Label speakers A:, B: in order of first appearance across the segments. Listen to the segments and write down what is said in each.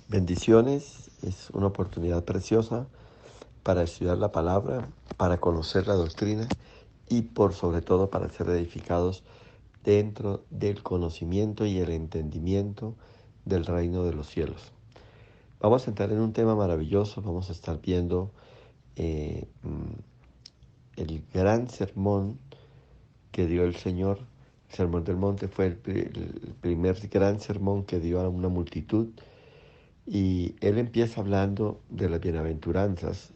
A: Bendiciones, es una oportunidad preciosa para estudiar la palabra, para conocer la doctrina y por sobre todo para ser edificados dentro del conocimiento y el entendimiento del reino de los cielos. Vamos a entrar en un tema maravilloso, vamos a estar viendo eh, el gran sermón que dio el Señor. El sermón del monte fue el primer gran sermón que dio a una multitud. Y él empieza hablando de las bienaventuranzas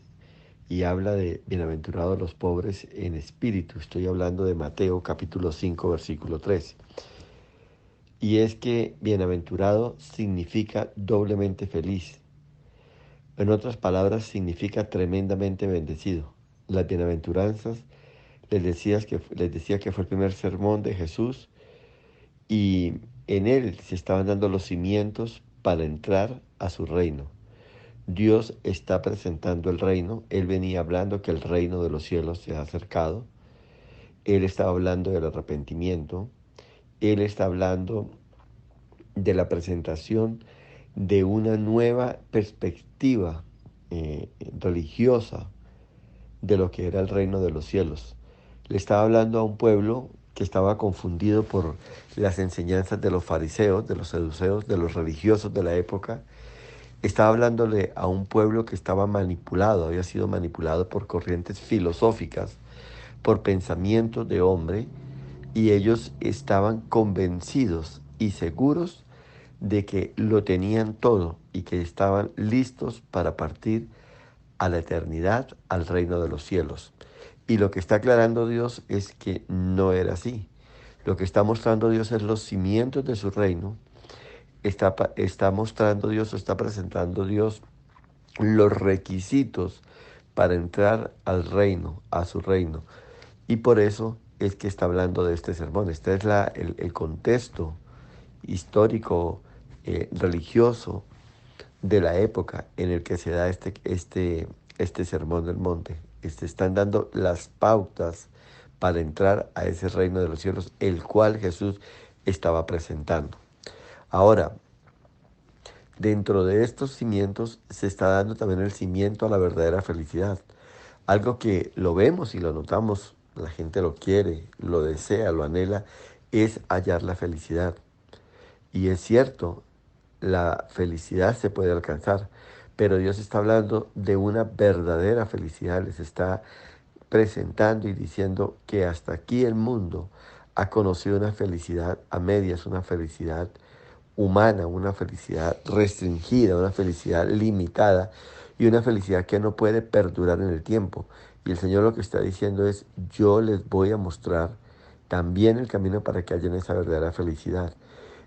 A: y habla de bienaventurados los pobres en espíritu. Estoy hablando de Mateo capítulo 5 versículo 3. Y es que bienaventurado significa doblemente feliz. En otras palabras, significa tremendamente bendecido. Las bienaventuranzas les decía que fue el primer sermón de Jesús y en él se estaban dando los cimientos para entrar a su reino. Dios está presentando el reino. Él venía hablando que el reino de los cielos se ha acercado. Él estaba hablando del arrepentimiento. Él está hablando de la presentación de una nueva perspectiva religiosa de lo que era el reino de los cielos. Le estaba hablando a un pueblo que estaba confundido por las enseñanzas de los fariseos, de los saduceos, de los religiosos de la época. Estaba hablándole a un pueblo que estaba manipulado, había sido manipulado por corrientes filosóficas, por pensamientos de hombre, y ellos estaban convencidos y seguros de que lo tenían todo y que estaban listos para partir a la eternidad, al reino de los cielos. Y lo que está aclarando Dios es que no era así. Lo que está mostrando Dios es los cimientos de su reino. Está mostrando Dios o está presentando Dios los requisitos para entrar al reino, a su reino. Y por eso es que está hablando de este sermón. Este es el contexto histórico, religioso de la época en el que se da este sermón del monte. Están dando las pautas para entrar a ese reino de los cielos, el cual Jesús estaba presentando. Ahora, dentro de estos cimientos se está dando también el cimiento a la verdadera felicidad. Algo que lo vemos y lo notamos, la gente lo quiere, lo desea, lo anhela, es hallar la felicidad. Y es cierto, la felicidad se puede alcanzar, pero Dios está hablando de una verdadera felicidad, les está presentando y diciendo que hasta aquí el mundo ha conocido una felicidad a medias, una felicidad humana, una felicidad restringida, una felicidad limitada y una felicidad que no puede perdurar en el tiempo. Y el Señor lo que está diciendo es, yo les voy a mostrar también el camino para que hayan esa verdadera felicidad.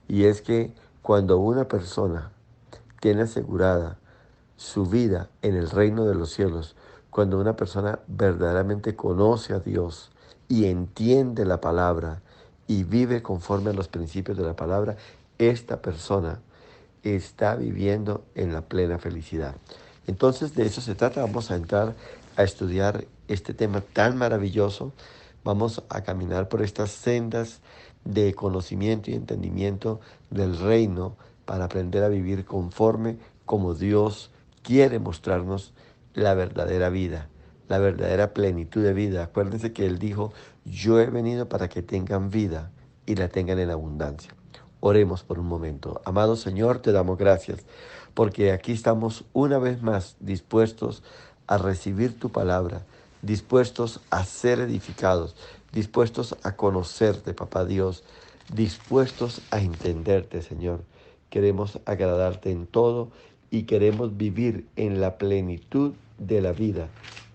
A: Y es que cuando una persona tiene asegurada su vida en el reino de los cielos, cuando una persona verdaderamente conoce a Dios y entiende la palabra y vive conforme a los principios de la palabra, esta persona está viviendo en la plena felicidad. Entonces de eso se trata. Vamos a entrar a estudiar este tema tan maravilloso. Vamos a caminar por estas sendas de conocimiento y entendimiento del reino para aprender a vivir conforme como Dios quiere mostrarnos la verdadera vida, la verdadera plenitud de vida. Acuérdense que Él dijo, yo he venido para que tengan vida y la tengan en abundancia. Oremos por un momento. Amado Señor, te damos gracias porque aquí estamos una vez más dispuestos a recibir tu palabra, dispuestos a ser edificados, dispuestos a conocerte, Papá Dios, dispuestos a entenderte, Señor. Queremos agradarte en todo y queremos vivir en la plenitud de la vida,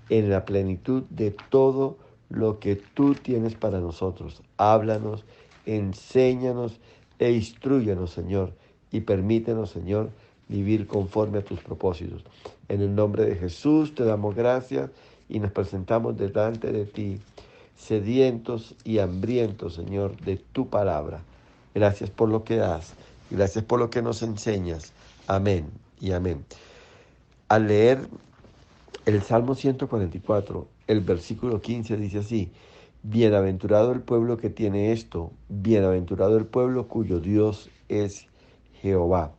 A: en la plenitud de todo lo que tú tienes para nosotros. Háblanos, enséñanos e instrúyanos, Señor, y permítenos, Señor, vivir conforme a tus propósitos. En el nombre de Jesús te damos gracias y nos presentamos delante de ti, sedientos y hambrientos, Señor, de tu palabra. Gracias por lo que das, gracias por lo que nos enseñas. Amén y amén. Al leer el Salmo 144, el versículo 15 dice así, bienaventurado el pueblo que tiene esto, bienaventurado el pueblo cuyo Dios es Jehová.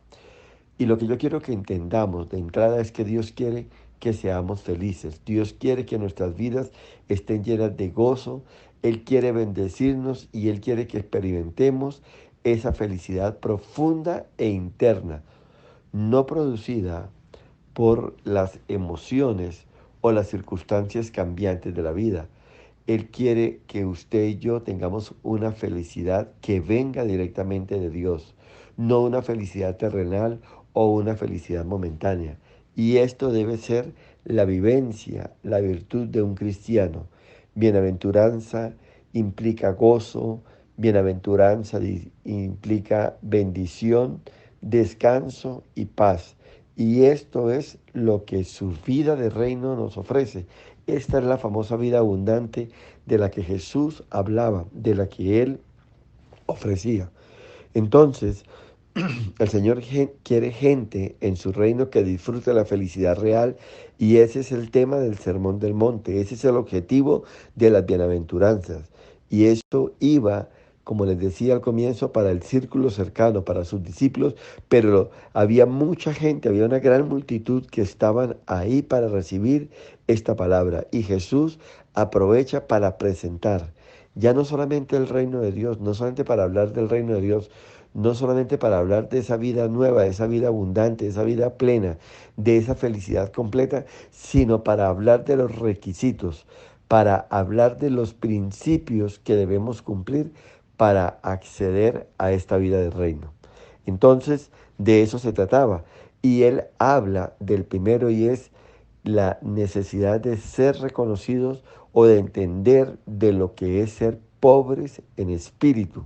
A: Y lo que yo quiero que entendamos de entrada es que Dios quiere que seamos felices. Dios quiere que nuestras vidas estén llenas de gozo. Él quiere bendecirnos y Él quiere que experimentemos esa felicidad profunda e interna, no producida por las emociones o las circunstancias cambiantes de la vida. Él quiere que usted y yo tengamos una felicidad que venga directamente de Dios, no una felicidad terrenal o una felicidad momentánea. Y esto debe ser la vivencia, la virtud de un cristiano. Bienaventuranza implica gozo, bienaventuranza implica bendición, descanso y paz. Y esto es lo que su vida de reino nos ofrece. Esta es la famosa vida abundante de la que Jesús hablaba, de la que Él ofrecía. Entonces, el Señor quiere gente en su reino que disfrute la felicidad real y ese es el tema del Sermón del Monte, ese es el objetivo de las bienaventuranzas. Y esto iba, como les decía al comienzo, para el círculo cercano, para sus discípulos, pero había mucha gente, había una gran multitud que estaban ahí para recibir esta palabra. Y Jesús aprovecha para presentar ya no solamente el reino de Dios, no solamente para hablar del reino de Dios, no solamente para hablar de esa vida nueva, de esa vida abundante, de esa vida plena, de esa felicidad completa, sino para hablar de los requisitos, para hablar de los principios que debemos cumplir para acceder a esta vida del reino. Entonces, de eso se trataba. Y él habla del primero y es la necesidad de ser reconocidos o de entender de lo que es ser pobres en espíritu.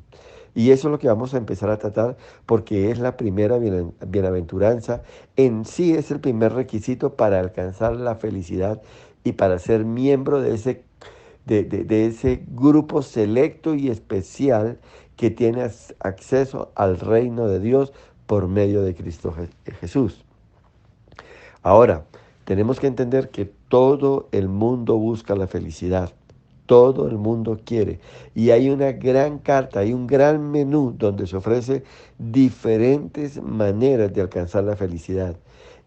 A: Y eso es lo que vamos a empezar a tratar porque es la primera bienaventuranza. En sí es el primer requisito para alcanzar la felicidad y para ser miembro de ese grupo selecto y especial que tiene acceso al reino de Dios por medio de Cristo Jesús. Ahora, tenemos que entender que todo el mundo busca la felicidad. Todo el mundo quiere. Y hay una gran carta, hay un gran menú donde se ofrece diferentes maneras de alcanzar la felicidad.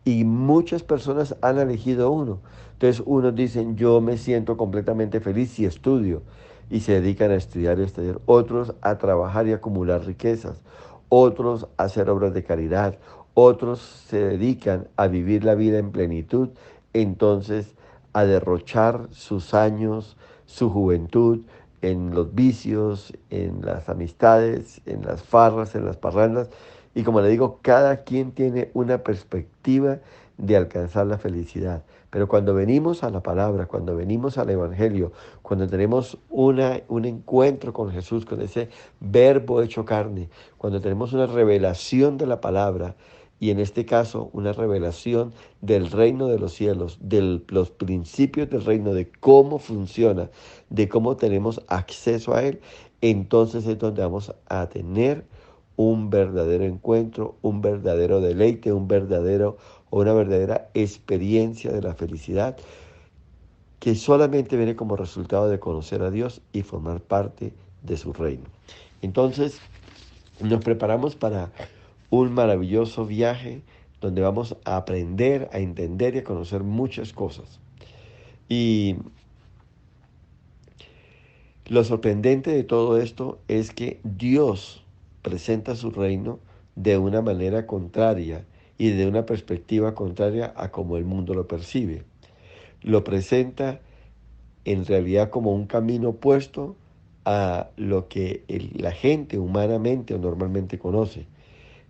A: Y muchas personas han elegido uno. Entonces unos dicen, yo me siento completamente feliz si estudio. Y se dedican a estudiar y estudiar. Otros a trabajar y acumular riquezas. Otros a hacer obras de caridad. Otros se dedican a vivir la vida en plenitud. Entonces a derrochar sus años, su juventud en los vicios, en las amistades, en las farras, en las parrandas. Y como le digo, cada quien tiene una perspectiva de alcanzar la felicidad. Pero cuando venimos a la palabra, cuando venimos al Evangelio, cuando tenemos un encuentro con Jesús, con ese verbo hecho carne, cuando tenemos una revelación de la palabra, y en este caso una revelación del reino de los cielos, de los principios del reino, de cómo funciona, de cómo tenemos acceso a él, entonces es donde vamos a tener un verdadero encuentro, un verdadero deleite, una verdadera experiencia de la felicidad que solamente viene como resultado de conocer a Dios y formar parte de su reino. Entonces, nos preparamos para un maravilloso viaje donde vamos a aprender, a entender y a conocer muchas cosas. Y lo sorprendente de todo esto es que Dios presenta su reino de una manera contraria y de una perspectiva contraria a como el mundo lo percibe. Lo presenta en realidad como un camino opuesto a lo que la gente humanamente o normalmente conoce.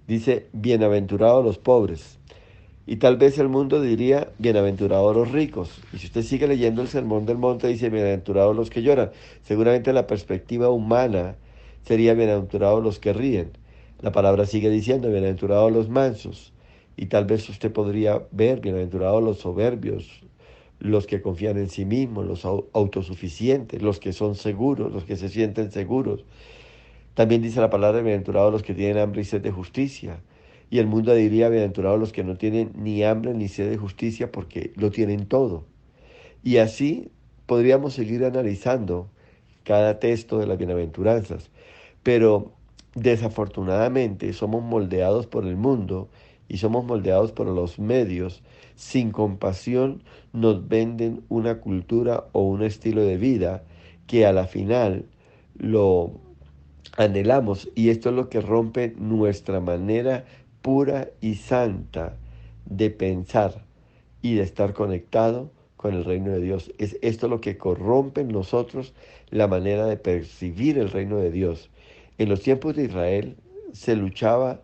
A: Dice, bienaventurados los pobres. Y tal vez el mundo diría, bienaventurados los ricos. Y si usted sigue leyendo el Sermón del Monte, dice, bienaventurados los que lloran. Seguramente la perspectiva humana sería, bienaventurados los que ríen. La palabra sigue diciendo, bienaventurados los mansos. Y tal vez usted podría ver, bienaventurados los soberbios, los que confían en sí mismos, los autosuficientes, los que son seguros, los que se sienten seguros. También dice la palabra, bienaventurados los que tienen hambre y sed de justicia. Y el mundo diría, bienaventurados los que no tienen ni hambre ni sed de justicia porque lo tienen todo. Y así podríamos seguir analizando cada texto de las bienaventuranzas. Pero desafortunadamente somos moldeados por el mundo y somos moldeados por los medios, sin compasión nos venden una cultura o un estilo de vida que a la final lo anhelamos, y esto es lo que rompe nuestra manera pura y santa de pensar y de estar conectado con el reino de Dios. Es esto lo que corrompe en nosotros la manera de percibir el reino de Dios. En los tiempos de Israel se luchaba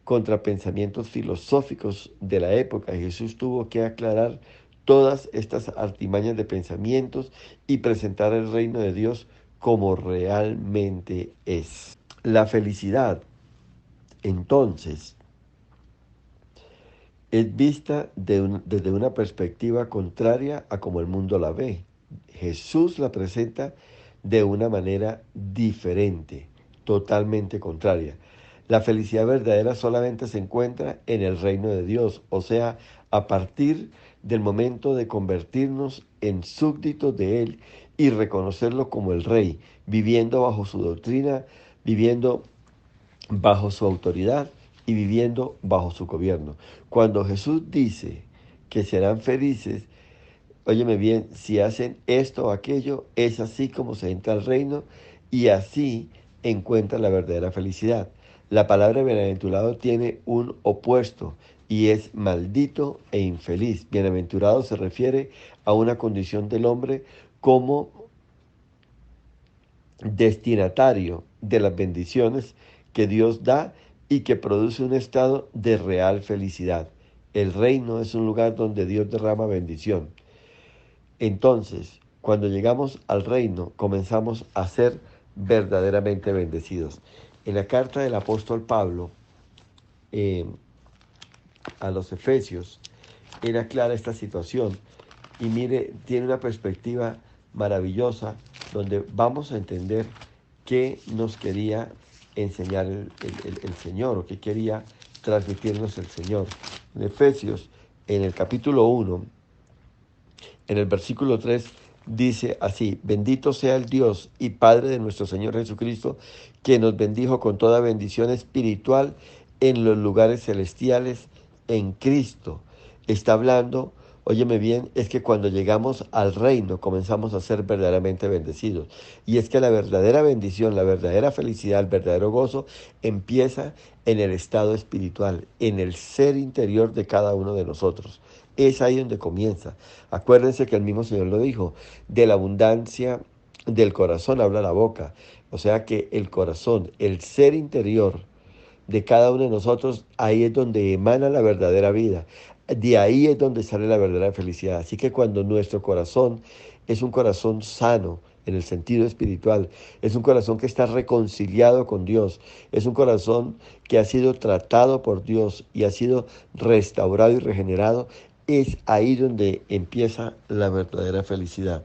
A: contra pensamientos filosóficos de la época, y Jesús tuvo que aclarar todas estas artimañas de pensamientos y presentar el reino de Dios como realmente es. La felicidad, entonces, es vista desde una perspectiva contraria a como el mundo la ve. Jesús la presenta de una manera diferente, totalmente contraria. La felicidad verdadera solamente se encuentra en el reino de Dios, o sea, a partir del momento de convertirnos en súbditos de Él y reconocerlo como el Rey, viviendo bajo su doctrina, viviendo bajo su autoridad y viviendo bajo su gobierno. Cuando Jesús dice que serán felices, óyeme bien, si hacen esto o aquello, es así como se entra al reino y así encuentra la verdadera felicidad. La palabra bienaventurado tiene un opuesto y es maldito e infeliz. Bienaventurado se refiere a una condición del hombre como destinatario de las bendiciones que Dios da y que produce un estado de real felicidad. El reino es un lugar donde Dios derrama bendición. Entonces, cuando llegamos al reino, comenzamos a ser verdaderamente bendecidos. En la carta del apóstol Pablo eh, a los Efesios, era clara esta situación. Y mire, tiene una perspectiva maravillosa donde vamos a entender qué nos quería enseñar el Señor, o qué quería transmitirnos el Señor. En Efesios, en el capítulo 1, en el versículo 3, dice así: bendito sea el Dios y Padre de nuestro Señor Jesucristo, que nos bendijo con toda bendición espiritual en los lugares celestiales en Cristo. Está hablando, óyeme bien, es que cuando llegamos al reino comenzamos a ser verdaderamente bendecidos. Y es que la verdadera bendición, la verdadera felicidad, el verdadero gozo empieza en el estado espiritual, en el ser interior de cada uno de nosotros. Es ahí donde comienza. Acuérdense que el mismo Señor lo dijo: de la abundancia del corazón habla la boca. O sea que el corazón, el ser interior de cada uno de nosotros, ahí es donde emana la verdadera vida. De ahí es donde sale la verdadera felicidad. Así que cuando nuestro corazón es un corazón sano en el sentido espiritual, es un corazón que está reconciliado con Dios, es un corazón que ha sido tratado por Dios y ha sido restaurado y regenerado, es ahí donde empieza la verdadera felicidad.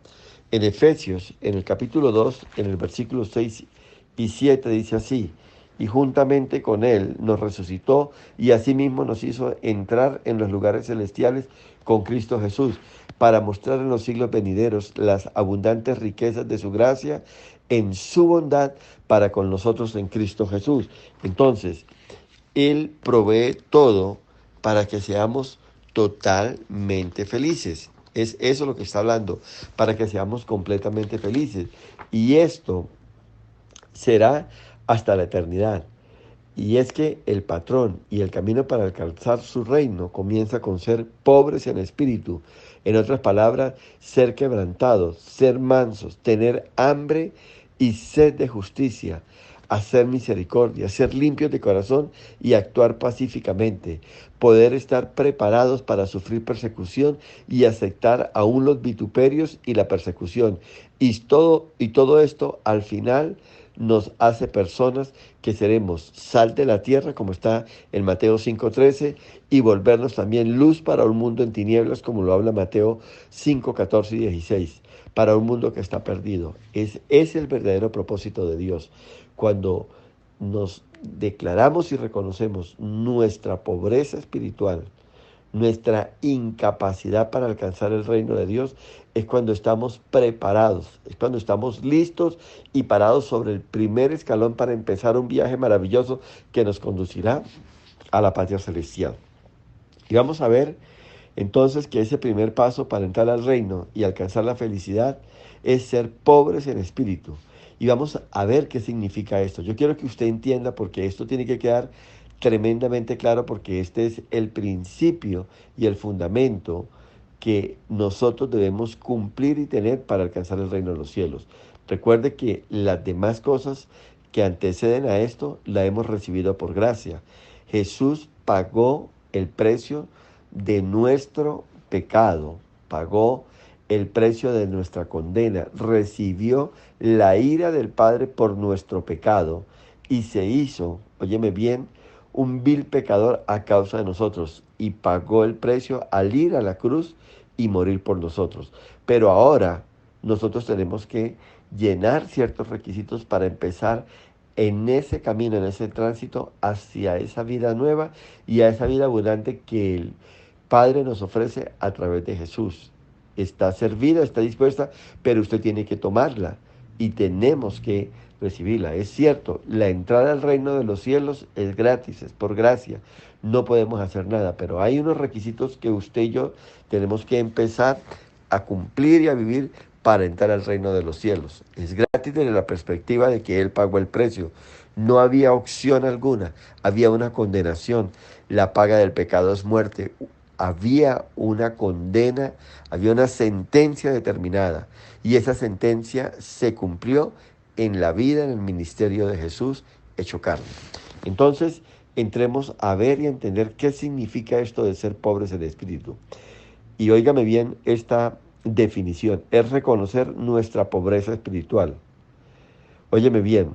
A: En Efesios, en el capítulo 2, en el versículo 6 y 7 dice así: y juntamente con Él nos resucitó y asimismo nos hizo entrar en los lugares celestiales con Cristo Jesús, para mostrar en los siglos venideros las abundantes riquezas de su gracia en su bondad para con nosotros en Cristo Jesús. Entonces, Él provee todo para que seamos totalmente felices. Es eso lo que está hablando, para que seamos completamente felices. Y esto será hasta la eternidad. Y es que el patrón y el camino para alcanzar su reino comienza con ser pobres en espíritu. En otras palabras, ser quebrantados, ser mansos, tener hambre y sed de justicia, hacer misericordia, ser limpios de corazón y actuar pacíficamente, poder estar preparados para sufrir persecución y aceptar aún los vituperios y la persecución. Y todo esto al final nos hace personas que seremos sal de la tierra, como está en Mateo 5:13, y volvernos también luz para un mundo en tinieblas, como lo habla Mateo 5:14 y 16, para un mundo que está perdido. Es el verdadero propósito de Dios. Cuando nos declaramos y reconocemos nuestra pobreza espiritual, nuestra incapacidad para alcanzar el reino de Dios, es cuando estamos preparados, es cuando estamos listos y parados sobre el primer escalón para empezar un viaje maravilloso que nos conducirá a la patria celestial. Y vamos a ver entonces que ese primer paso para entrar al reino y alcanzar la felicidad es ser pobres en espíritu. Y vamos a ver qué significa esto. Yo quiero que usted entienda porque esto tiene que quedar tremendamente claro porque este es el principio y el fundamento que nosotros debemos cumplir y tener para alcanzar el reino de los cielos. Recuerde que las demás cosas que anteceden a esto la hemos recibido por gracia. Jesús pagó el precio de nuestro pecado, pagó el precio de nuestra condena, recibió la ira del Padre por nuestro pecado y se hizo, óyeme bien, un vil pecador a causa de nosotros y pagó el precio al ir a la cruz y morir por nosotros. Pero ahora nosotros tenemos que llenar ciertos requisitos para empezar en ese camino, en ese tránsito hacia esa vida nueva y a esa vida abundante que el Padre nos ofrece a través de Jesús. Está servida, está dispuesta, pero usted tiene que tomarla y tenemos que recibirla. Es cierto, la entrada al reino de los cielos es gratis, es por gracia. No podemos hacer nada, pero hay unos requisitos que usted y yo tenemos que empezar a cumplir y a vivir para entrar al reino de los cielos. Es gratis desde la perspectiva de que Él pagó el precio. No había opción alguna, había una condenación. La paga del pecado es muerte. Había una condena, había una sentencia determinada y esa sentencia se cumplió en la vida, en el ministerio de Jesús hecho carne. Entonces, entremos a ver y a entender qué significa esto de ser pobres en espíritu. Y óigame bien esta definición, es reconocer nuestra pobreza espiritual. Óyeme bien,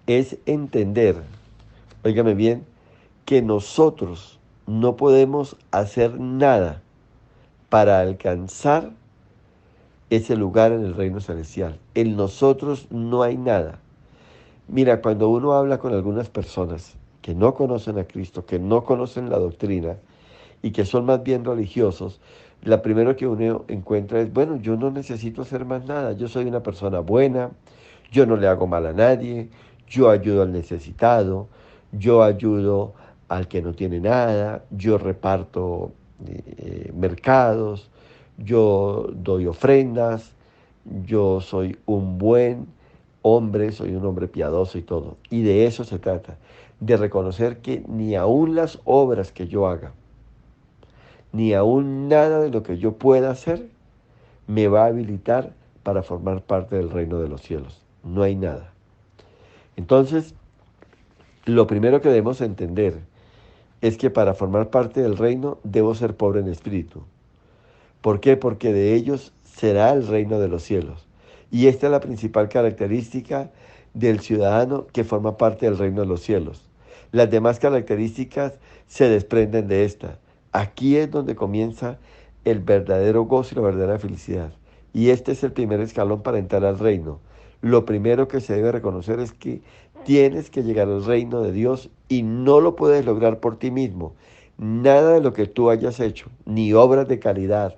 A: es entender, óigame bien, que nosotros no podemos hacer nada para alcanzar ese lugar en el reino celestial. En nosotros no hay nada. Mira, cuando uno habla con algunas personas que no conocen a Cristo, que no conocen la doctrina y que son más bien religiosos, la primero que uno encuentra es, bueno, yo no necesito hacer más nada, yo soy una persona buena, yo no le hago mal a nadie, yo ayudo al necesitado, yo ayudo al que no tiene nada, yo reparto mercados, yo doy ofrendas, yo soy un buen hombre, soy un hombre piadoso y todo. Y de eso se trata, de reconocer que ni aun las obras que yo haga, ni aun nada de lo que yo pueda hacer, me va a habilitar para formar parte del reino de los cielos. No hay nada. Entonces, lo primero que debemos entender es que para formar parte del reino debo ser pobre en espíritu. ¿Por qué? Porque de ellos será el reino de los cielos. Y esta es la principal característica del ciudadano que forma parte del reino de los cielos. Las demás características se desprenden de esta. Aquí es donde comienza el verdadero gozo y la verdadera felicidad. Y este es el primer escalón para entrar al reino. Lo primero que se debe reconocer es que tienes que llegar al reino de Dios y no lo puedes lograr por ti mismo. Nada de lo que tú hayas hecho, ni obras de caridad,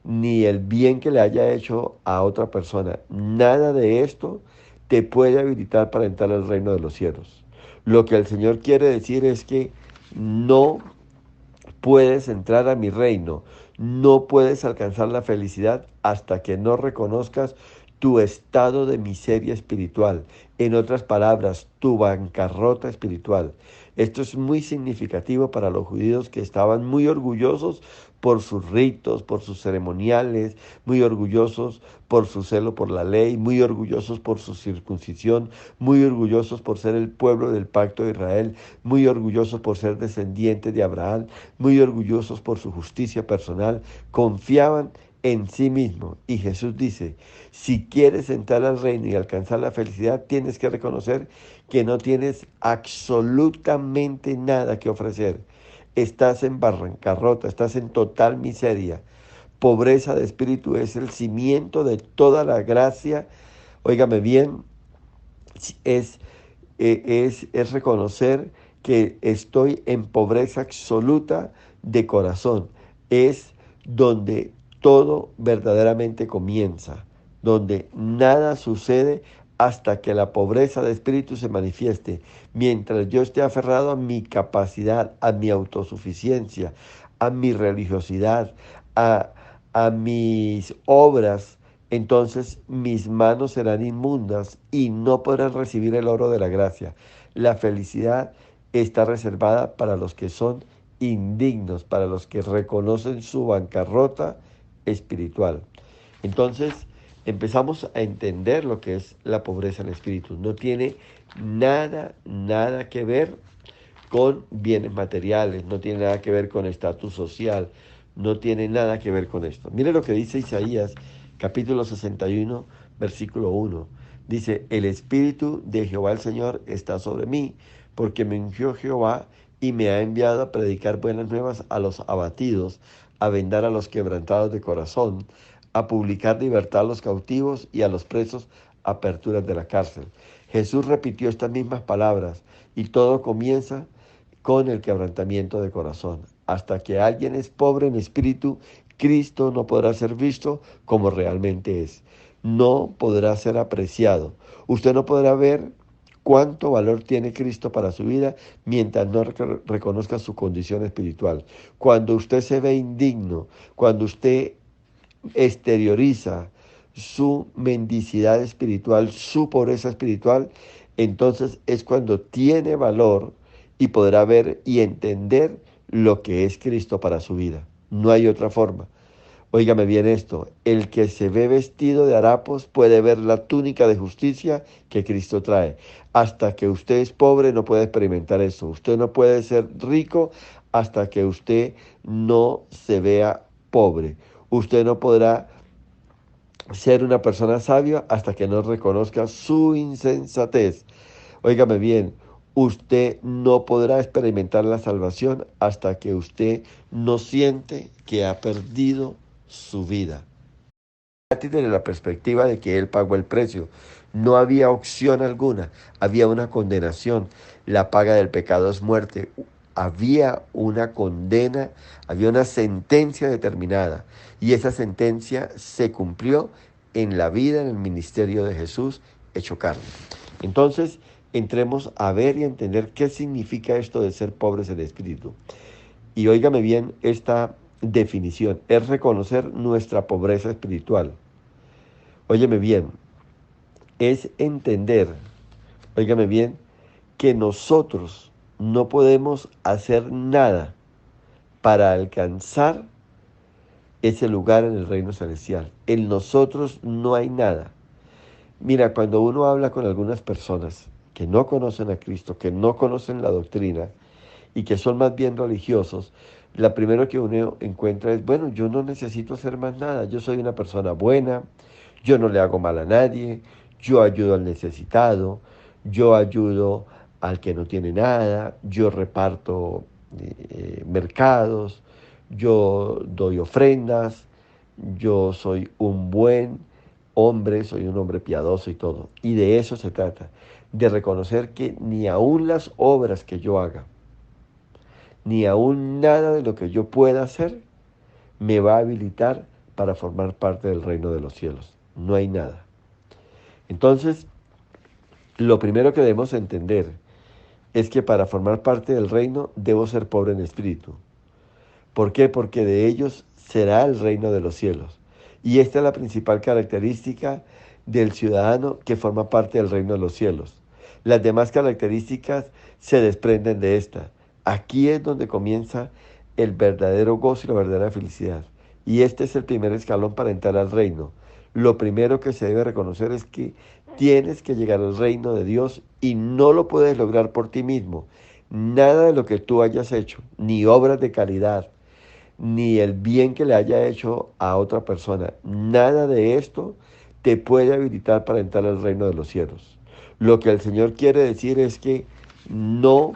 A: ni el bien que le haya hecho a otra persona, nada de esto te puede habilitar para entrar al reino de los cielos. Lo que el Señor quiere decir es que no puedes entrar a mi reino, no puedes alcanzar la felicidad hasta que no reconozcas tu estado de miseria espiritual. En otras palabras, tu bancarrota espiritual. Esto es muy significativo para los judíos que estaban muy orgullosos por sus ritos, por sus ceremoniales, muy orgullosos por su celo por la ley, muy orgullosos por su circuncisión, muy orgullosos por ser el pueblo del pacto de Israel, muy orgullosos por ser descendientes de Abraham, muy orgullosos por su justicia personal, confiaban en sí mismo. Y Jesús dice, si quieres entrar al reino y alcanzar la felicidad, tienes que reconocer que no tienes absolutamente nada que ofrecer. Estás en bancarrota, estás en total miseria. Pobreza de espíritu es el cimiento de toda la gracia. Óigame bien, es, es reconocer que estoy en pobreza absoluta de corazón. Es donde todo verdaderamente comienza, donde nada sucede hasta que la pobreza de espíritu se manifieste. Mientras yo esté aferrado a mi capacidad, a mi autosuficiencia, a mi religiosidad, a, a mis obras, entonces mis manos serán inmundas y no podrán recibir el oro de la gracia. La felicidad está reservada para los que son indignos, para los que reconocen su bancarrota espiritual. Entonces, empezamos a entender lo que es la pobreza en espíritu. No tiene nada que ver con bienes materiales, no tiene nada que ver con estatus social, no tiene nada que ver con esto. Mire lo que dice Isaías, capítulo 61, versículo 1. Dice, el Espíritu de Jehová el Señor está sobre mí, porque me ungió Jehová y me ha enviado a predicar buenas nuevas a los abatidos, a vendar a los quebrantados de corazón, a publicar libertad a los cautivos y a los presos aperturas de la cárcel. Jesús repitió estas mismas palabras y todo comienza con el quebrantamiento de corazón. Hasta que alguien es pobre en espíritu, Cristo no podrá ser visto como realmente es. No podrá ser apreciado. Usted no podrá ver cuánto valor tiene Cristo para su vida mientras no reconozca su condición espiritual. Cuando usted se ve indigno, cuando usted exterioriza su mendicidad espiritual, su pobreza espiritual, entonces es cuando tiene valor y podrá ver y entender lo que es Cristo para su vida. No hay otra forma. Óigame bien esto, el que se ve vestido de harapos puede ver la túnica de justicia que Cristo trae. Hasta que usted es pobre no puede experimentar eso. Usted no puede ser rico hasta que usted no se vea pobre. Usted no podrá ser una persona sabia hasta que no reconozca su insensatez. Óigame bien, usted no podrá experimentar la salvación hasta que usted no siente que ha perdido su vida. Desde la perspectiva de que Él pagó el precio. No había opción alguna, había una condenación. La paga del pecado es muerte. Había una condena, había una sentencia determinada. Y esa sentencia se cumplió en la vida, en el ministerio de Jesús hecho carne. Entonces, entremos a ver y a entender qué significa esto de ser pobres en espíritu. Y óigame bien esta definición, es reconocer nuestra pobreza espiritual. Óyeme bien, es entender, óigame bien, que nosotros no podemos hacer nada para alcanzar ese lugar en el reino celestial. En nosotros no hay nada. Mira, cuando uno habla con algunas personas que no conocen a Cristo, que no conocen la doctrina y que son más bien religiosos, la primera que uno encuentra es, bueno, yo no necesito hacer más nada, yo soy una persona buena, yo no le hago mal a nadie, yo ayudo al necesitado, yo ayudo al que no tiene nada, yo reparto mercados, yo doy ofrendas, yo soy un buen hombre, soy un hombre piadoso y todo. Y de eso se trata, de reconocer que ni aun las obras que yo haga, ni aun nada de lo que yo pueda hacer, me va a habilitar para formar parte del reino de los cielos. No hay nada. Entonces, lo primero que debemos entender es que para formar parte del reino debo ser pobre en espíritu. ¿Por qué? Porque de ellos será el reino de los cielos. Y esta es la principal característica del ciudadano que forma parte del reino de los cielos. Las demás características se desprenden de esta. Aquí es donde comienza el verdadero gozo y la verdadera felicidad. Y este es el primer escalón para entrar al reino. Lo primero que se debe reconocer es que tienes que llegar al reino de Dios y no lo puedes lograr por ti mismo. Nada de lo que tú hayas hecho, ni obras de caridad, ni el bien que le haya hecho a otra persona, nada de esto te puede habilitar para entrar al reino de los cielos. Lo que el Señor quiere decir es que no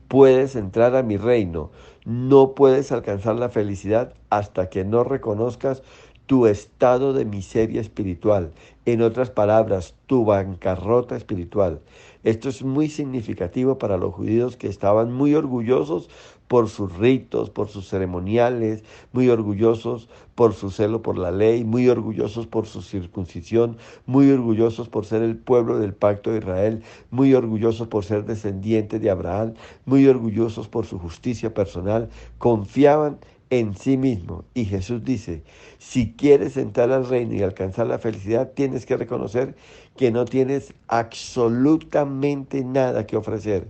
A: puedes entrar a mi reino, no puedes alcanzar la felicidad hasta que no reconozcas tu estado de miseria espiritual. En otras palabras, tu bancarrota espiritual. Esto es muy significativo para los judíos que estaban muy orgullosos por sus ritos, por sus ceremoniales, muy orgullosos por su celo por la ley, muy orgullosos por su circuncisión, muy orgullosos por ser el pueblo del pacto de Israel, muy orgullosos por ser descendientes de Abraham, muy orgullosos por su justicia personal, confiaban en sí mismo. Y Jesús dice, si quieres entrar al reino y alcanzar la felicidad, tienes que reconocer que no tienes absolutamente nada que ofrecer.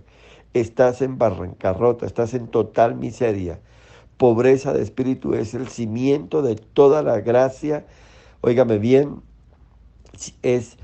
A: Estás en bancarrota, estás en total miseria. Pobreza de espíritu es el cimiento de toda la gracia. Óigame bien, es,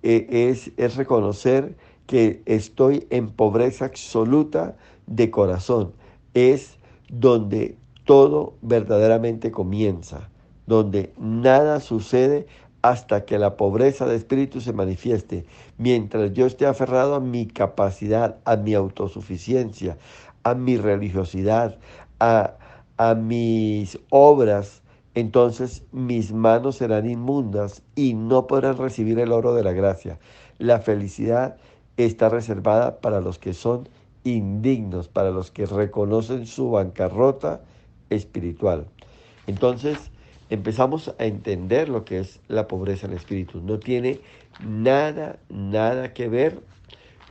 A: es reconocer que estoy en pobreza absoluta de corazón. Es donde todo verdaderamente comienza, donde nada sucede hasta que la pobreza de espíritu se manifieste. Mientras yo esté aferrado a mi capacidad, a mi autosuficiencia, a mi religiosidad, a mis obras, entonces mis manos serán inmundas y no podrán recibir el oro de la gracia. La felicidad está reservada para los que son indignos, para los que reconocen su bancarrota espiritual. Entonces empezamos a entender lo que es la pobreza en espíritu. No tiene nada que ver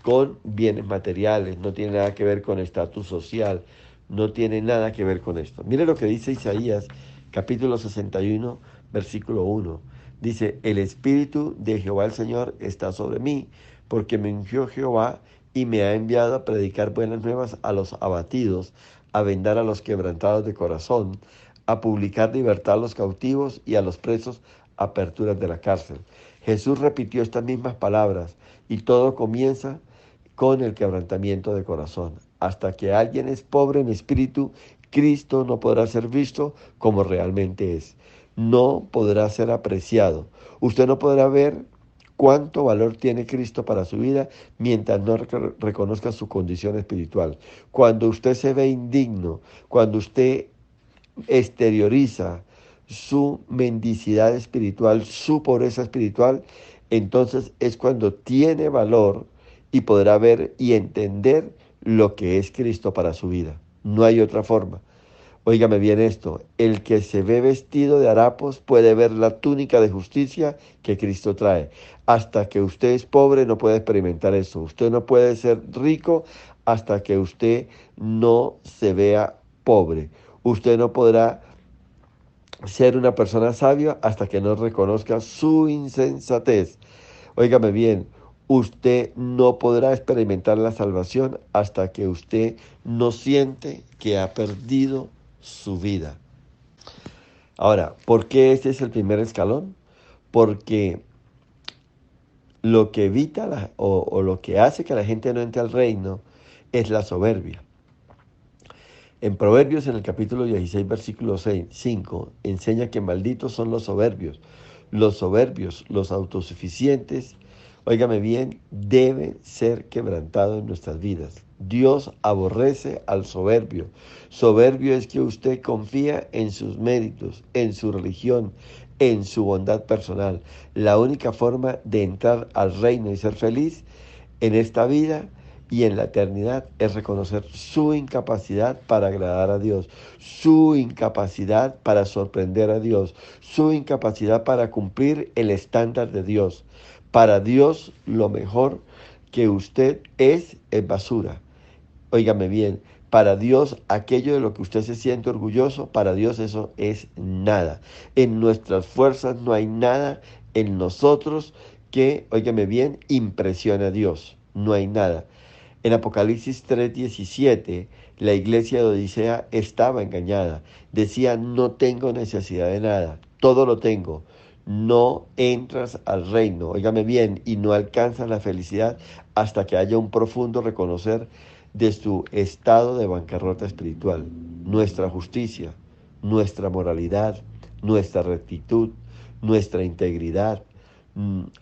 A: con bienes materiales, no tiene nada que ver con estatus social, no tiene nada que ver con esto. Mire lo que dice Isaías, capítulo 61, versículo 1. Dice, el Espíritu de Jehová el Señor está sobre mí, porque me ungió Jehová y me ha enviado a predicar buenas nuevas a los abatidos, a vendar a los quebrantados de corazón, a publicar libertad a los cautivos y a los presos aperturas de la cárcel. Jesús repitió estas mismas palabras y todo comienza con el quebrantamiento de corazón. Hasta que alguien es pobre en espíritu, Cristo no podrá ser visto como realmente es. No podrá ser apreciado. Usted no podrá ver cuánto valor tiene Cristo para su vida mientras no reconozca su condición espiritual. Cuando usted se ve indigno, cuando usted exterioriza su mendicidad espiritual, su pobreza espiritual, entonces es cuando tiene valor y podrá ver y entender lo que es Cristo para su vida. No hay otra forma. Óigame bien esto, el que se ve vestido de harapos puede ver la túnica de justicia que Cristo trae. Hasta que usted es pobre no puede experimentar eso. Usted no puede ser rico hasta que usted no se vea pobre. Usted no podrá ser una persona sabia hasta que no reconozca su insensatez. Óigame bien, usted no podrá experimentar la salvación hasta que usted no siente que ha perdido su vida. Ahora, ¿por qué este es el primer escalón? Porque lo que evita o lo que hace que la gente no entre al reino es la soberbia. En Proverbios, en el capítulo 16, versículo 5, enseña que malditos son los soberbios, los autosuficientes. Óigame bien, deben ser quebrantados en nuestras vidas. Dios aborrece al soberbio. Soberbio es que usted confía en sus méritos, en su religión, en su bondad personal. La única forma de entrar al reino y ser feliz en esta vida y en la eternidad es reconocer su incapacidad para agradar a Dios, su incapacidad para sorprender a Dios, su incapacidad para cumplir el estándar de Dios. Para Dios lo mejor que usted es basura. Óigame bien, para Dios aquello de lo que usted se siente orgulloso, para Dios eso es nada. En nuestras fuerzas no hay nada en nosotros que, óigame bien, impresione a Dios. No hay nada. En Apocalipsis 3:17, la iglesia de Odisea estaba engañada. Decía, no tengo necesidad de nada, todo lo tengo. No entras al reino, óigame bien, y no alcanzas la felicidad hasta que haya un profundo reconocer de su estado de bancarrota espiritual. Nuestra justicia, nuestra moralidad, nuestra rectitud, nuestra integridad,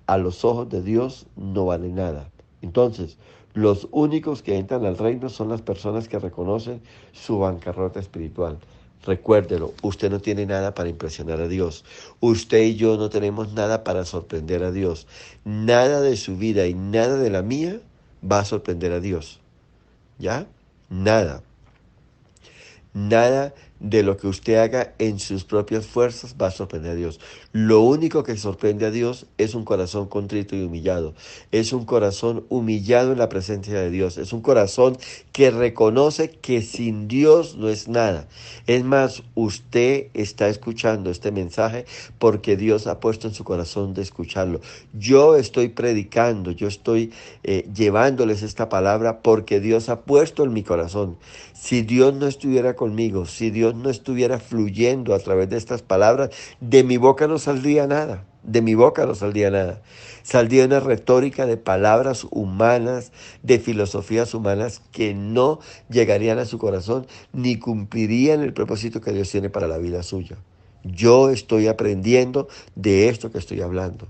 A: a los ojos de Dios no vale nada. Entonces, los únicos que entran al reino son las personas que reconocen su bancarrota espiritual. Recuérdelo, usted no tiene nada para impresionar a Dios. Usted y yo no tenemos nada para sorprender a Dios. Nada de su vida y nada de la mía va a sorprender a Dios. ¿Ya? Nada. Nada de lo que usted haga en sus propias fuerzas va a sorprender a Dios. Lo único que sorprende a Dios es un corazón contrito y humillado. Es un corazón humillado en la presencia de Dios. Es un corazón que reconoce que sin Dios no es nada. Es más, usted está escuchando este mensaje porque Dios ha puesto en su corazón de escucharlo. Yo estoy predicando, yo estoy llevándoles esta palabra porque Dios ha puesto en mi corazón. Si Dios no estuviera conmigo, si Dios no estuviera fluyendo a través de estas palabras, de mi boca no saldría nada. De mi boca no saldría nada. Saldría una retórica de palabras humanas, de filosofías humanas que no llegarían a su corazón ni cumplirían el propósito que Dios tiene para la vida suya. Yo estoy aprendiendo de esto que estoy hablando.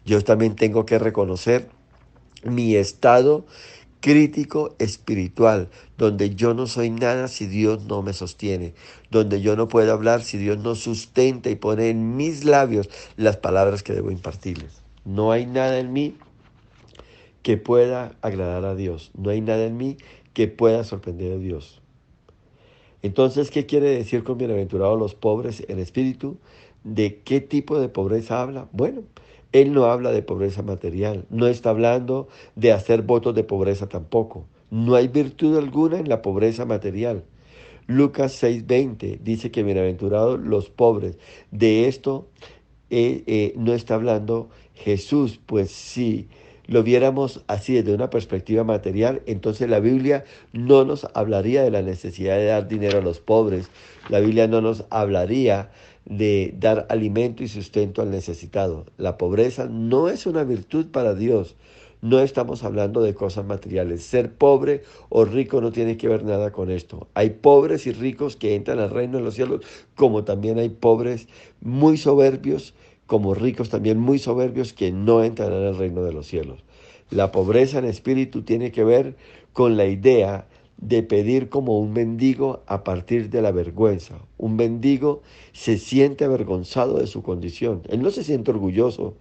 A: Yo también tengo que reconocer mi estado crítico espiritual, donde yo no soy nada si Dios no me sostiene, donde yo no puedo hablar si Dios no sustenta y pone en mis labios las palabras que debo impartirles. No hay nada en mí que pueda agradar a Dios, no hay nada en mí que pueda sorprender a Dios. Entonces, ¿qué quiere decir con bienaventurados los pobres en espíritu? ¿De qué tipo de pobreza habla? Bueno, él no habla de pobreza material, no está hablando de hacer votos de pobreza tampoco. No hay virtud alguna en la pobreza material. Lucas 6:20 dice que bienaventurados los pobres. De esto no está hablando Jesús, pues si lo viéramos así desde una perspectiva material, entonces la Biblia no nos hablaría de la necesidad de dar dinero a los pobres, la Biblia no nos hablaría de dar alimento y sustento al necesitado. La pobreza no es una virtud para Dios. No estamos hablando de cosas materiales. Ser pobre o rico no tiene que ver nada con esto. Hay pobres y ricos que entran al reino de los cielos, como también hay pobres muy soberbios, como ricos también muy soberbios que no entrarán al reino de los cielos. La pobreza en espíritu tiene que ver con la idea de pedir como un mendigo a partir de la vergüenza. Un mendigo se siente avergonzado de su condición. Él no se siente orgulloso.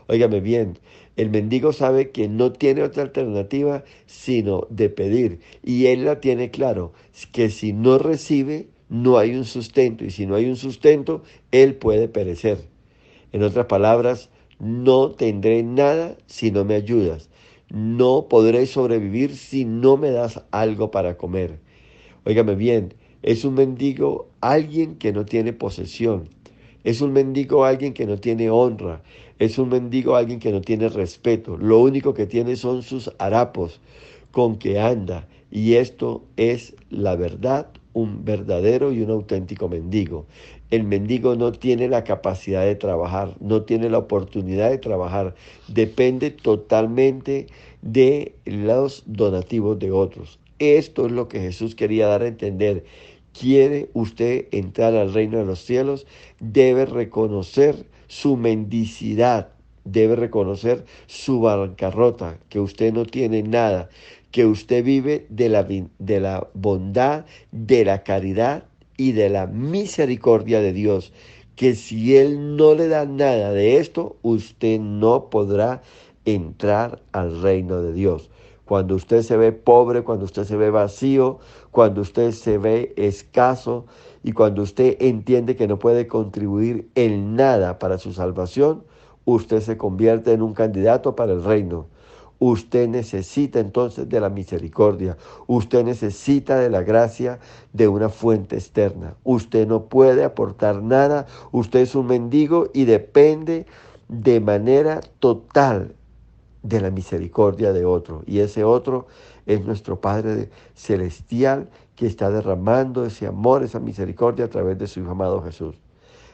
A: Óigame bien, el mendigo sabe que no tiene otra alternativa sino de pedir. Y él la tiene claro, que si no recibe, no hay un sustento. Y si no hay un sustento, él puede perecer. En otras palabras, no tendré nada si no me ayudas. No podré sobrevivir si no me das algo para comer. Óigame bien, es un mendigo alguien que no tiene posesión. Es un mendigo alguien que no tiene honra. Es un mendigo alguien que no tiene respeto. Lo único que tiene son sus harapos con que anda. Y esto es la verdad, un verdadero y un auténtico mendigo. El mendigo no tiene la capacidad de trabajar, no tiene la oportunidad de trabajar. Depende totalmente de los donativos de otros. Esto es lo que Jesús quería dar a entender. ¿Quiere usted entrar al reino de los cielos? Debe reconocer su mendicidad, debe reconocer su bancarrota, que usted no tiene nada, que usted vive de la bondad, de la caridad y de la misericordia de Dios, que si Él no le da nada de esto, usted no podrá entrar al reino de Dios. Cuando usted se ve pobre, cuando usted se ve vacío, cuando usted se ve escaso y cuando usted entiende que no puede contribuir en nada para su salvación, usted se convierte en un candidato para el reino. Usted necesita entonces de la misericordia. Usted necesita de la gracia de una fuente externa. Usted no puede aportar nada. Usted es un mendigo y depende de manera total de la misericordia de otro. Y ese otro es nuestro Padre Celestial que está derramando ese amor, esa misericordia a través de su Hijo amado Jesús.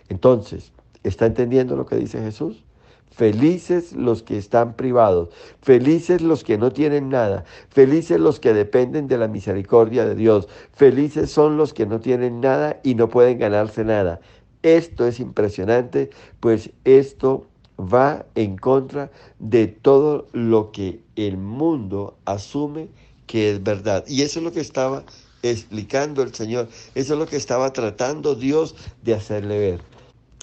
A: Entonces, ¿está entendiendo lo que dice Jesús? Felices los que están privados, felices los que no tienen nada, felices los que dependen de la misericordia de Dios, felices son los que no tienen nada y no pueden ganarse nada. Esto es impresionante, pues esto va en contra de todo lo que el mundo asume que es verdad. Y eso es lo que estaba explicando el Señor, eso es lo que estaba tratando Dios de hacerle ver.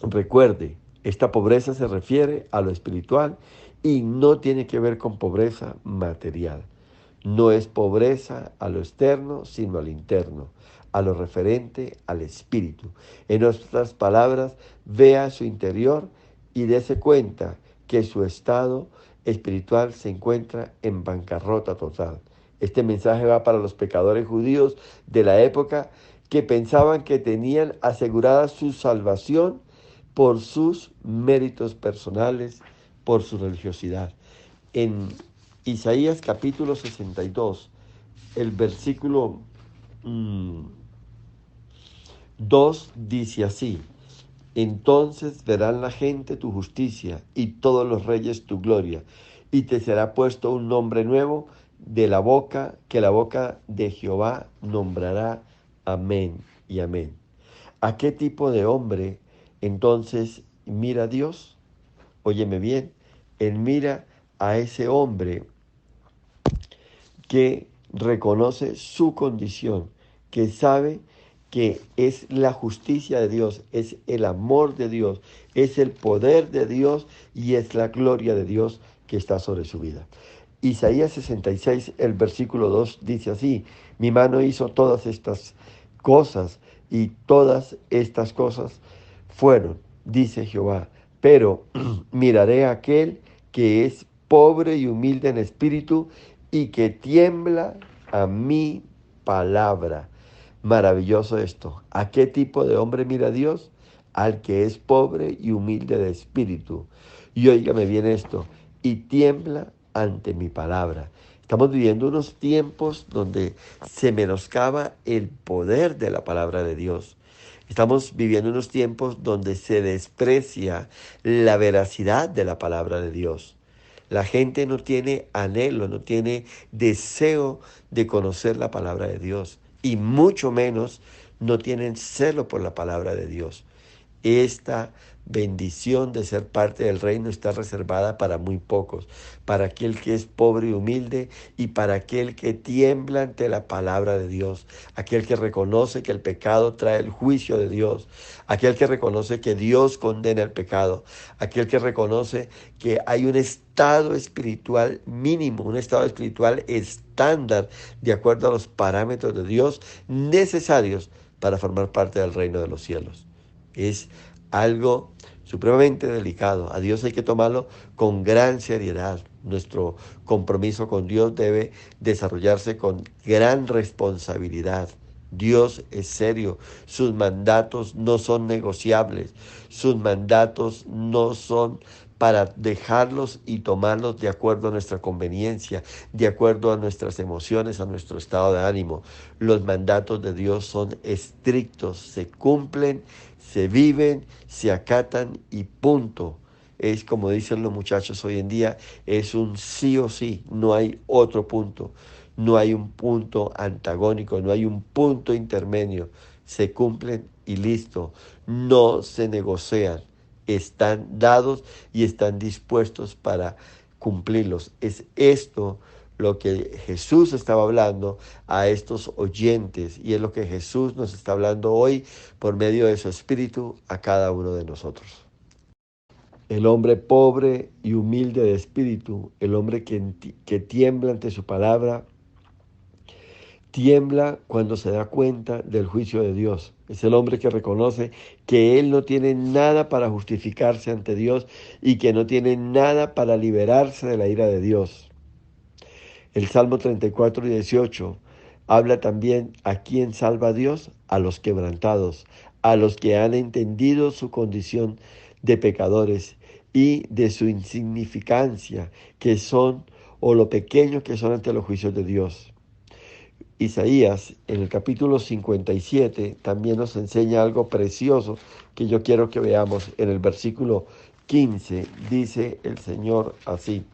A: Recuerde, esta pobreza se refiere a lo espiritual y no tiene que ver con pobreza material. No es pobreza a lo externo, sino al interno. a lo referente al espíritu. En otras palabras, vea su interior y dése cuenta que su estado espiritual se encuentra en bancarrota total. Este mensaje va para los pecadores judíos de la época que pensaban que tenían asegurada su salvación por sus méritos personales, por su religiosidad. En Isaías capítulo 62, el versículo 2 dice así: entonces verán la gente tu justicia y todos los reyes tu gloria, y te será puesto un nombre nuevo de la boca, que la boca de Jehová nombrará. Amén y amén. ¿A qué tipo de hombre entonces mira Dios? Óyeme bien, Él mira a ese hombre que reconoce su condición, que sabe que es la justicia de Dios, es el amor de Dios, es el poder de Dios y es la gloria de Dios que está sobre su vida. Isaías 66, el versículo 2 dice así: mi mano hizo todas estas cosas y todas estas cosas fueron, dice Jehová, pero miraré a aquel que es pobre y humilde en espíritu y que tiembla a mi palabra. Maravilloso esto. ¿A qué tipo de hombre mira Dios? Al que es pobre y humilde de espíritu. Y óigame bien esto, y tiembla ante mi palabra. Estamos viviendo unos tiempos donde se menoscaba el poder de la palabra de Dios. Estamos viviendo unos tiempos donde se desprecia la veracidad de la palabra de Dios. La gente no tiene anhelo, no tiene deseo de conocer la palabra de Dios y mucho menos no tienen celo por la palabra de Dios. Esta bendición de ser parte del reino está reservada para muy pocos, para aquel que es pobre y humilde y para aquel que tiembla ante la palabra de Dios, aquel que reconoce que el pecado trae el juicio de Dios, aquel que reconoce que Dios condena el pecado, aquel que reconoce que hay un estado espiritual mínimo, un estado espiritual estándar de acuerdo a los parámetros de Dios necesarios para formar parte del reino de los cielos. Es algo supremamente delicado. A Dios hay que tomarlo con gran seriedad. Nuestro compromiso con Dios debe desarrollarse con gran responsabilidad. Dios es serio, sus mandatos no son negociables, sus mandatos no son para dejarlos y tomarlos de acuerdo a nuestra conveniencia, de acuerdo a nuestras emociones, a nuestro estado de ánimo. Los mandatos de Dios son estrictos, se cumplen, se viven, se acatan y punto. Es como dicen los muchachos hoy en día, es un sí o sí, no hay otro punto. No hay un punto antagónico, no hay un punto intermedio. Se cumplen y listo. No se negocian. Están dados y están dispuestos para cumplirlos. Es esto lo que Jesús estaba hablando a estos oyentes y es lo que Jesús nos está hablando hoy por medio de su Espíritu a cada uno de nosotros. El hombre pobre y humilde de espíritu, el hombre que tiembla ante su palabra, tiembla cuando se da cuenta del juicio de Dios. Es el hombre que reconoce que él no tiene nada para justificarse ante Dios y que no tiene nada para liberarse de la ira de Dios. El Salmo 34 y 18 habla también a quién salva a Dios, a los quebrantados, a los que han entendido su condición de pecadores y de su insignificancia, que son o lo pequeños que son ante los juicios de Dios. Isaías, en el capítulo 57, también nos enseña algo precioso que yo quiero que veamos. En el versículo 15 dice el Señor así: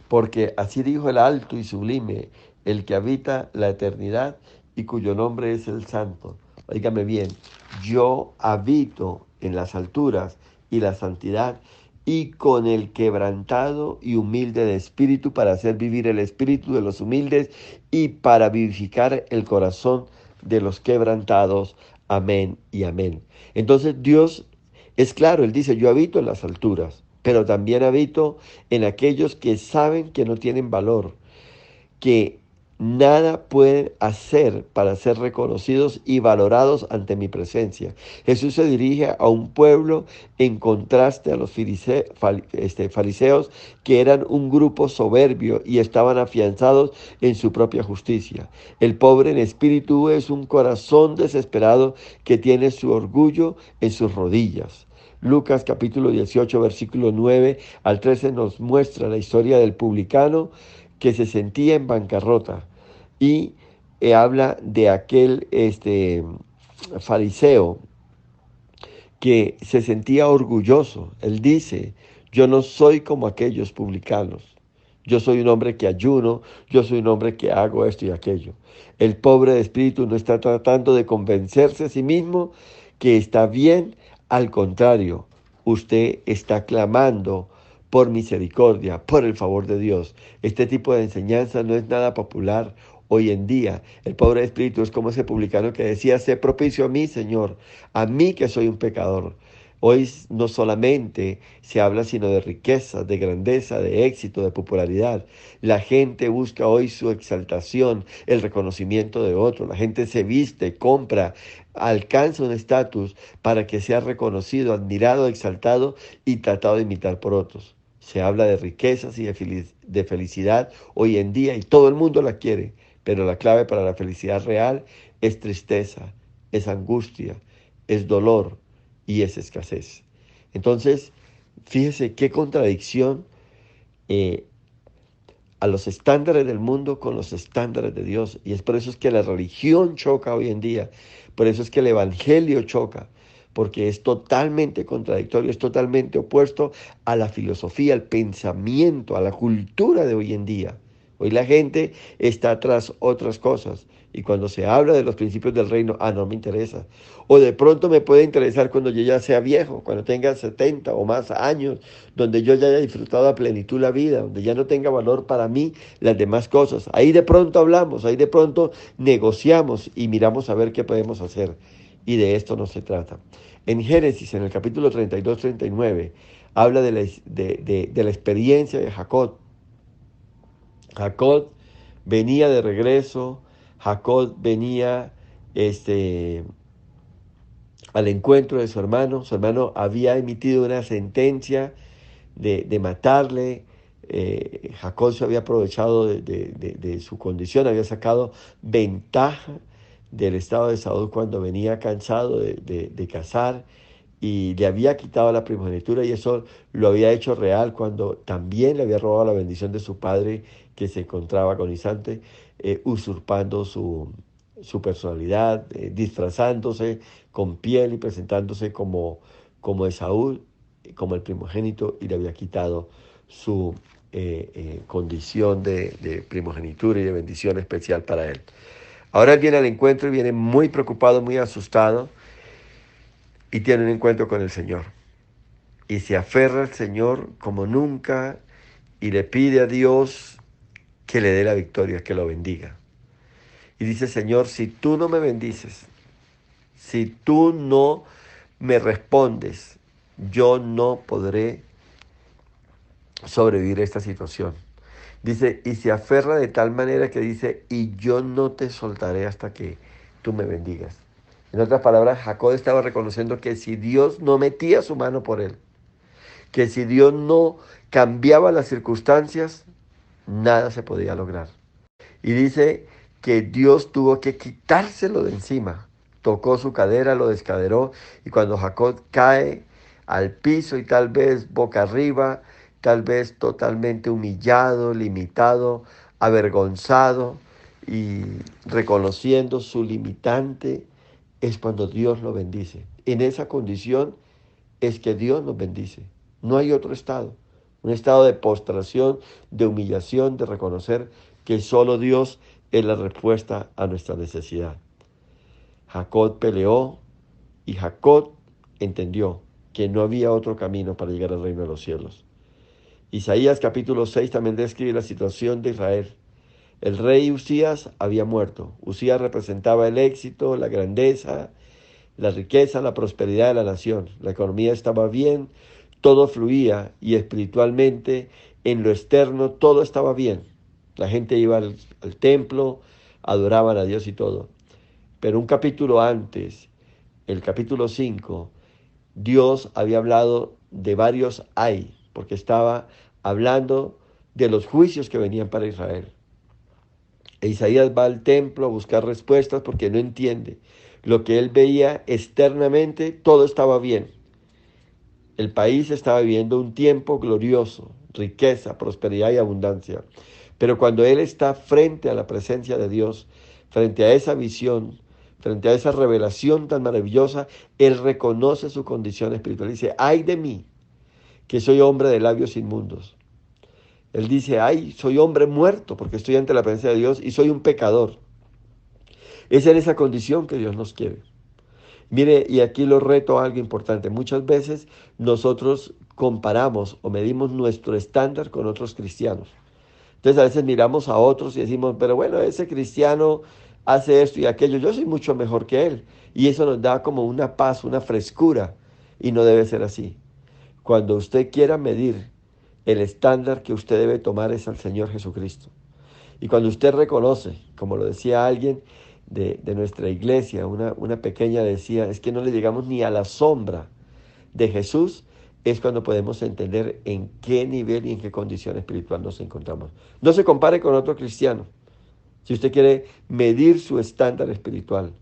A: porque así dijo el alto y sublime, el que habita la eternidad y cuyo nombre es el Santo. Óigame bien, yo habito en las alturas y la santidad y con el quebrantado y humilde de espíritu, para hacer vivir el espíritu de los humildes y para vivificar el corazón de los quebrantados. Amén y amén. Entonces Dios es claro, Él dice: yo habito en las alturas, pero también habito en aquellos que saben que no tienen valor, que nada pueden hacer para ser reconocidos y valorados ante mi presencia. Jesús se dirige a un pueblo en contraste a los fariseos, que eran un grupo soberbio y estaban afianzados en su propia justicia. El pobre en espíritu es un corazón desesperado que tiene su orgullo en sus rodillas. Lucas capítulo 18, versículo 9 al 13 nos muestra la historia del publicano que se sentía en bancarrota y habla de aquel fariseo que se sentía orgulloso. Él dice: yo no soy como aquellos publicanos. Yo soy un hombre que ayuno, yo soy un hombre que hago esto y aquello. El pobre de espíritu no está tratando de convencerse a sí mismo que está bien. Al contrario, usted está clamando por misericordia, por el favor de Dios. Este tipo de enseñanza no es nada popular hoy en día. El pobre de espíritu es como ese publicano que decía: sé propicio a mí, Señor, a mí que soy un pecador. Hoy no solamente se habla sino de riqueza, de grandeza, de éxito, de popularidad. La gente busca hoy su exaltación, el reconocimiento de otros. La gente se viste, compra, alcanza un estatus para que sea reconocido, admirado, exaltado y tratado de imitar por otros. Se habla de riquezas y de felicidad hoy en día y todo el mundo la quiere, pero la clave para la felicidad real es tristeza, es angustia, es dolor y es escasez. Entonces, fíjese qué contradicción eh, a los estándares del mundo con los estándares de Dios. Y es por eso es que la religión choca hoy en día. Por eso es que el evangelio choca. Porque es totalmente contradictorio, es totalmente opuesto a la filosofía, al pensamiento, a la cultura de hoy en día. Hoy la gente está tras otras cosas. Y cuando se habla de los principios del reino, no me interesa. O de pronto me puede interesar cuando yo ya sea viejo, cuando tenga 70 o más años, donde yo ya haya disfrutado a plenitud la vida, donde ya no tenga valor para mí las demás cosas. Ahí de pronto hablamos, ahí de pronto negociamos y miramos a ver qué podemos hacer. Y de esto no se trata. En Génesis, en el capítulo 32-39, habla de la experiencia de Jacob. Jacob venía de regreso, Jacob venía al encuentro de su hermano había emitido una sentencia de matarle. Jacob se había aprovechado de su condición, había sacado ventaja del estado de Saúl cuando venía cansado de cazar y le había quitado la primogenitura, y eso lo había hecho real cuando también le había robado la bendición de su padre que se encontraba agonizante, usurpando su personalidad, disfrazándose con piel y presentándose como Esaú, como el primogénito, y le había quitado su condición de primogenitura y de bendición especial para él. Ahora él viene al encuentro y viene muy preocupado, muy asustado, y tiene un encuentro con el Señor. Y se aferra al Señor como nunca y le pide a Dios que le dé la victoria, que lo bendiga. Y dice: Señor, si tú no me bendices, si tú no me respondes, yo no podré sobrevivir a esta situación. Dice, y se aferra de tal manera que dice: y yo no te soltaré hasta que tú me bendigas. En otras palabras, Jacob estaba reconociendo que si Dios no metía su mano por él, que si Dios no cambiaba las circunstancias, nada se podía lograr. Y dice que Dios tuvo que quitárselo de encima. Tocó su cadera, lo descaderó, y cuando Jacob cae al piso y tal vez boca arriba, tal vez totalmente humillado, limitado, avergonzado y reconociendo su limitante, es cuando Dios lo bendice. En esa condición es que Dios nos bendice. No hay otro estado. Un estado de postración, de humillación, de reconocer que solo Dios es la respuesta a nuestra necesidad. Jacob peleó y Jacob entendió que no había otro camino para llegar al reino de los cielos. Isaías capítulo 6 también describe la situación de Israel. El rey Usías había muerto. Usías representaba el éxito, la grandeza, la riqueza, la prosperidad de la nación. La economía estaba bien, todo fluía, y espiritualmente, en lo externo, todo estaba bien. La gente iba al templo, adoraban a Dios y todo. Pero un capítulo antes, el capítulo 5, Dios había hablado de varios ay, porque estaba hablando de los juicios que venían para Israel. E Isaías va al templo a buscar respuestas porque no entiende. Lo que él veía externamente, todo estaba bien. El país estaba viviendo un tiempo glorioso, riqueza, prosperidad y abundancia. Pero cuando él está frente a la presencia de Dios, frente a esa visión, frente a esa revelación tan maravillosa, él reconoce su condición espiritual. Dice, ay de mí, que soy hombre de labios inmundos. Él dice, ay, soy hombre muerto porque estoy ante la presencia de Dios y soy un pecador. Es en esa condición que Dios nos quiere. Mire, y aquí lo reto a algo importante. Muchas veces nosotros comparamos o medimos nuestro estándar con otros cristianos. Entonces a veces miramos a otros y decimos, pero bueno, ese cristiano hace esto y aquello, yo soy mucho mejor que él. Y eso nos da como una paz, una frescura. Y no debe ser así. Cuando usted quiera medir, el estándar que usted debe tomar es al Señor Jesucristo. Y cuando usted reconoce, como lo decía alguien de nuestra iglesia, una pequeña decía, es que no le llegamos ni a la sombra de Jesús, es cuando podemos entender en qué nivel y en qué condición espiritual nos encontramos. No se compare con otro cristiano. Si usted quiere medir su estándar espiritual,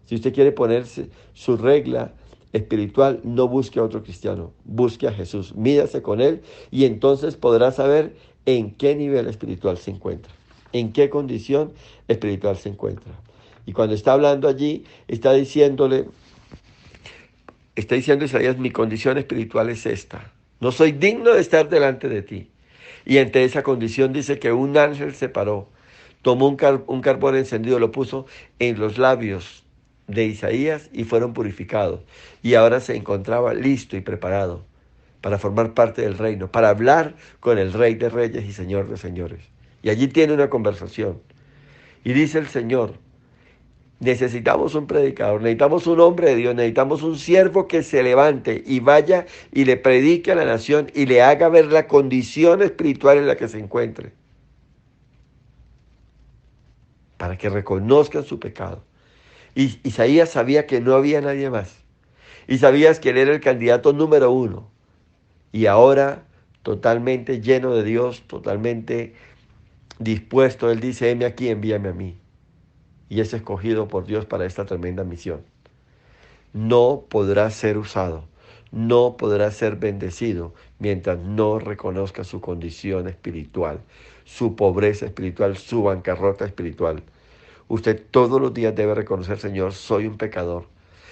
A: si usted quiere ponerse su regla espiritual, no busque a otro cristiano, busque a Jesús, mídase con él y entonces podrá saber en qué nivel espiritual se encuentra, en qué condición espiritual se encuentra. Y cuando está hablando allí, está diciendo Isaías, mi condición espiritual es esta. No soy digno de estar delante de ti. Y ante esa condición dice que un ángel se paró, tomó un carbón encendido, lo puso en los labios de Isaías y fueron purificados. Y ahora se encontraba listo y preparado para formar parte del reino, para hablar con el Rey de Reyes y Señor de Señores. Y allí tiene una conversación. Y dice el Señor, necesitamos un predicador, necesitamos un hombre de Dios, necesitamos un siervo que se levante y vaya y le predique a la nación y le haga ver la condición espiritual en la que se encuentre, para que reconozcan su pecado. Y Isaías sabía que no había nadie más. Y sabías que él era el candidato número uno. Y ahora, totalmente lleno de Dios, totalmente dispuesto, él dice, heme aquí, envíame a mí. Y es escogido por Dios para esta tremenda misión. No podrá ser usado, no podrá ser bendecido mientras no reconozca su condición espiritual, su pobreza espiritual, su bancarrota espiritual. Usted todos los días debe reconocer, Señor, soy un pecador.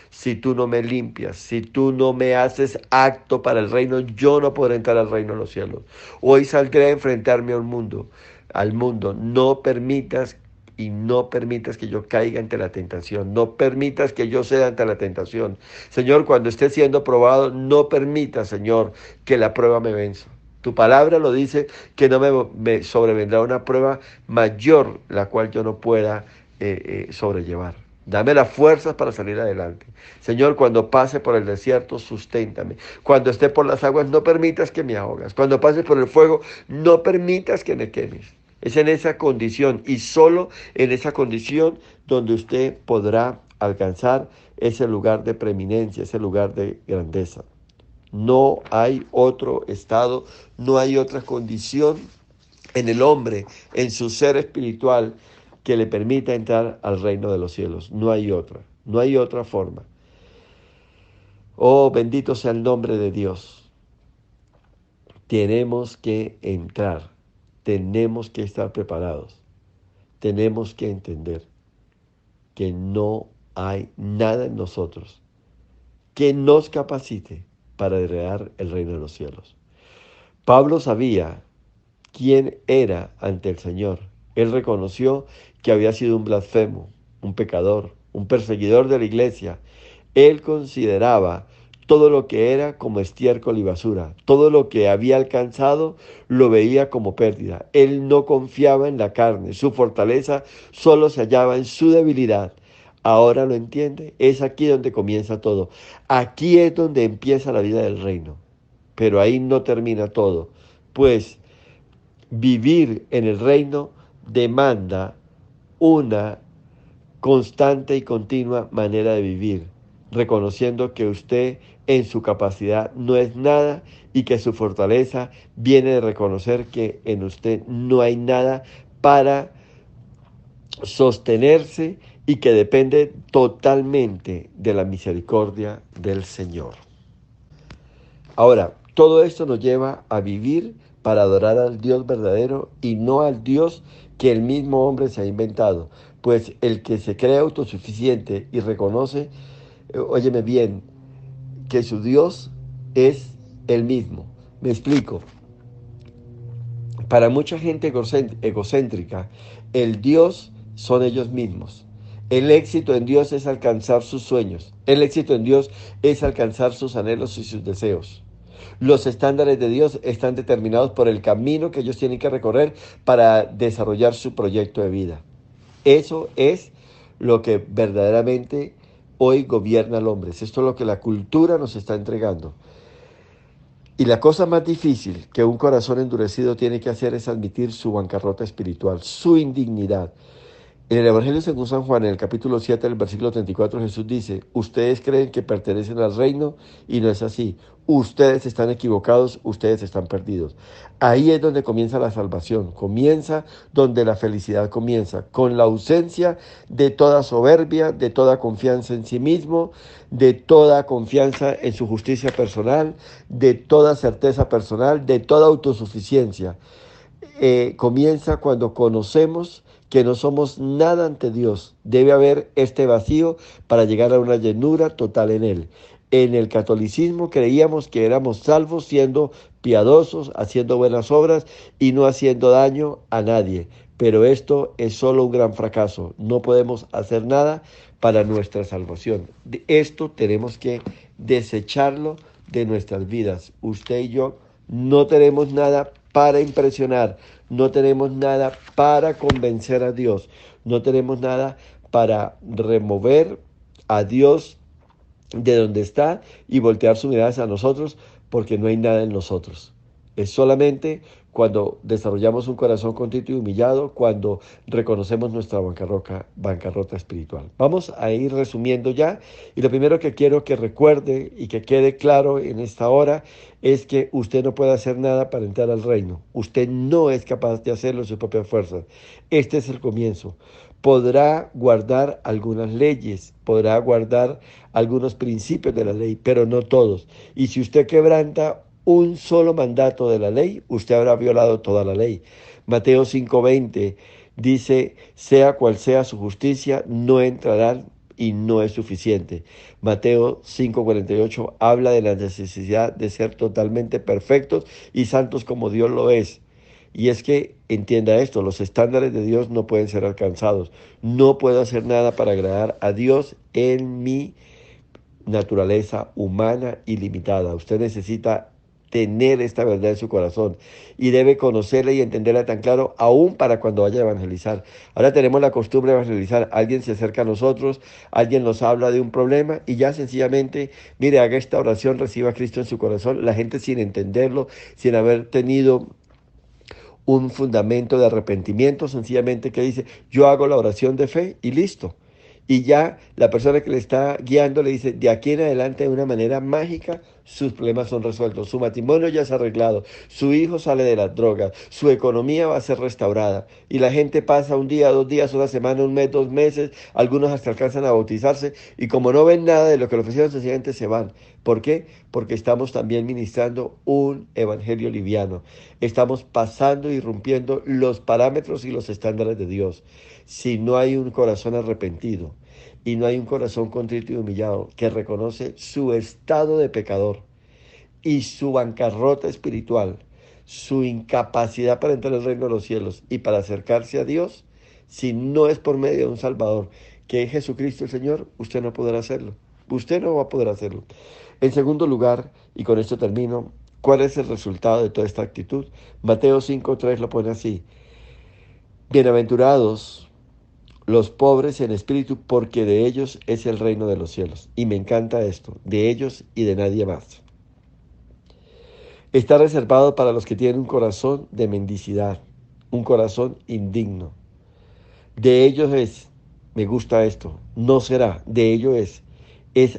A: Si tú no me limpias, si tú no me haces acto para el reino, yo no podré entrar al reino de los cielos. Hoy saldré a enfrentarme al mundo. No permitas y no permitas que yo caiga ante la tentación. No permitas que yo ceda ante la tentación. Señor, cuando esté siendo probado, no permitas, Señor, que la prueba me venza. Tu palabra lo dice, que no me sobrevendrá una prueba mayor, la cual yo no pueda sobrellevar. Dame las fuerzas para salir adelante. Señor, cuando pase por el desierto, susténtame. Cuando esté por las aguas, no permitas que me ahogas. Cuando pase por el fuego, no permitas que me quemes. Es en esa condición y solo en esa condición donde usted podrá alcanzar ese lugar de preeminencia, ese lugar de grandeza. No hay otro estado, no hay otra condición en el hombre, en su ser espiritual, que le permita entrar al reino de los cielos. No hay otra forma. Oh, bendito sea el nombre de Dios. Tenemos que entrar, tenemos que estar preparados, tenemos que entender que no hay nada en nosotros que nos capacite para heredar el reino de los cielos. Pablo sabía quién era ante el Señor. Él reconoció que había sido un blasfemo, un pecador, un perseguidor de la iglesia. Él consideraba todo lo que era como estiércol y basura. Todo lo que había alcanzado lo veía como pérdida. Él no confiaba en la carne. Su fortaleza solo se hallaba en su debilidad. Ahora lo entiende. Es aquí donde comienza todo. Aquí es donde empieza la vida del reino. Pero ahí no termina todo. Pues Vivir en el reino demanda una constante y continua manera de vivir, reconociendo que usted en su capacidad no es nada y que su fortaleza viene de reconocer que en usted no hay nada para sostenerse y que depende totalmente de la misericordia del Señor. Ahora, todo esto nos lleva a vivir para adorar al Dios verdadero y no al Dios que el mismo hombre se ha inventado. Pues el que se cree autosuficiente y reconoce, óyeme bien, que su Dios es el mismo. Me explico. Para mucha gente egocéntrica, el Dios son ellos mismos. El éxito en Dios es alcanzar sus sueños. El éxito en Dios es alcanzar sus anhelos y sus deseos. Los estándares de Dios están determinados por el camino que ellos tienen que recorrer para desarrollar su proyecto de vida. Eso es lo que verdaderamente hoy gobierna al hombre. Esto es lo que la cultura nos está entregando. Y la cosa más difícil que un corazón endurecido tiene que hacer es admitir su bancarrota espiritual, su indignidad. En el Evangelio según San Juan, en el capítulo 7, el versículo 34, Jesús dice, ustedes creen que pertenecen al reino y no es así. Ustedes están equivocados, ustedes están perdidos. Ahí es donde comienza la salvación, comienza donde la felicidad comienza, con la ausencia de toda soberbia, de toda confianza en sí mismo, de toda confianza en su justicia personal, de toda certeza personal, de toda autosuficiencia. Comienza cuando conocemos que no somos nada ante Dios. Debe haber este vacío para llegar a una llenura total en Él. En el catolicismo creíamos que éramos salvos siendo piadosos, haciendo buenas obras y no haciendo daño a nadie. Pero esto es solo un gran fracaso. No podemos hacer nada para nuestra salvación. Esto tenemos que desecharlo de nuestras vidas. Usted y yo no tenemos nada para impresionar, no tenemos nada para convencer a Dios, no tenemos nada para remover a Dios de donde está y voltear su mirada hacia nosotros, porque no hay nada en nosotros. Es solamente cuando desarrollamos un corazón contrito y humillado, cuando reconocemos nuestra bancarrota espiritual. Vamos a ir resumiendo ya, y lo primero que quiero que recuerde y que quede claro en esta hora es que usted no puede hacer nada para entrar al reino. Usted no es capaz de hacerlo en sus propias fuerzas. Este es el comienzo. Podrá guardar algunas leyes, podrá guardar algunos principios de la ley, pero no todos. Y si usted quebranta un solo mandato de la ley, usted habrá violado toda la ley. Mateo 5:20 dice, sea cual sea su justicia, no entrarán y no es suficiente. Mateo 5:48 habla de la necesidad de ser totalmente perfectos y santos como Dios lo es. Y es que entienda esto, los estándares de Dios no pueden ser alcanzados. No puedo hacer nada para agradar a Dios en mi naturaleza humana y limitada. Usted necesita tener esta verdad en su corazón y debe conocerla y entenderla tan claro aún para cuando vaya a evangelizar. Ahora tenemos la costumbre de evangelizar. Alguien se acerca a nosotros, alguien nos habla de un problema y ya sencillamente, mire, haga esta oración, reciba a Cristo en su corazón. La gente sin entenderlo, sin haber tenido un fundamento de arrepentimiento, sencillamente que dice, yo hago la oración de fe y listo. Y ya la persona que le está guiando le dice, de aquí en adelante de una manera mágica, sus problemas son resueltos, su matrimonio ya se ha arreglado, su hijo sale de las drogas, su economía va a ser restaurada. Y la gente pasa un día, 2 días, una semana, un mes, 2 meses, algunos hasta alcanzan a bautizarse y como no ven nada de lo que le ofrecieron, sencillamente se van. ¿Por qué? Porque estamos también ministrando un evangelio liviano. Estamos pasando y rompiendo los parámetros y los estándares de Dios. Si no hay un corazón arrepentido y no hay un corazón contrito y humillado que reconoce su estado de pecador y su bancarrota espiritual, su incapacidad para entrar al reino de los cielos y para acercarse a Dios, si no es por medio de un Salvador, que es Jesucristo el Señor, usted no podrá hacerlo. Usted no va a poder hacerlo. En segundo lugar, y con esto termino, ¿cuál es el resultado de toda esta actitud? Mateo 5:3 lo pone así. Bienaventurados los pobres en espíritu, porque de ellos es el reino de los cielos. Y me encanta esto, de ellos y de nadie más. Está reservado para los que tienen un corazón de mendicidad, un corazón indigno. De ellos es, me gusta esto, no será, de ello es